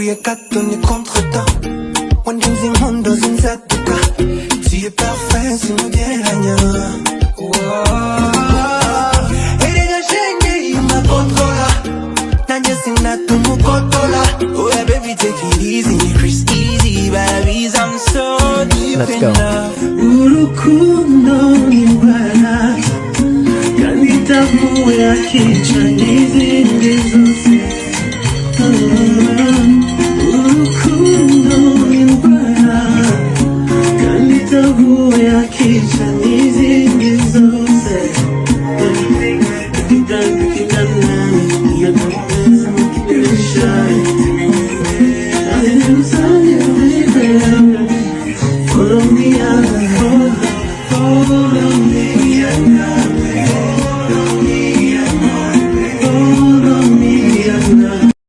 Uye katoni contretemps Wanding zingondo zinzatuka Tu es parfait simugeranya Erega shenge ima controla Nanje sinatumukotola Oh yeah baby take it easy Chris easy babies I'm so deep Let's in go. love Urukundo n'imbaraga kandi itavuye akica n'izindi zose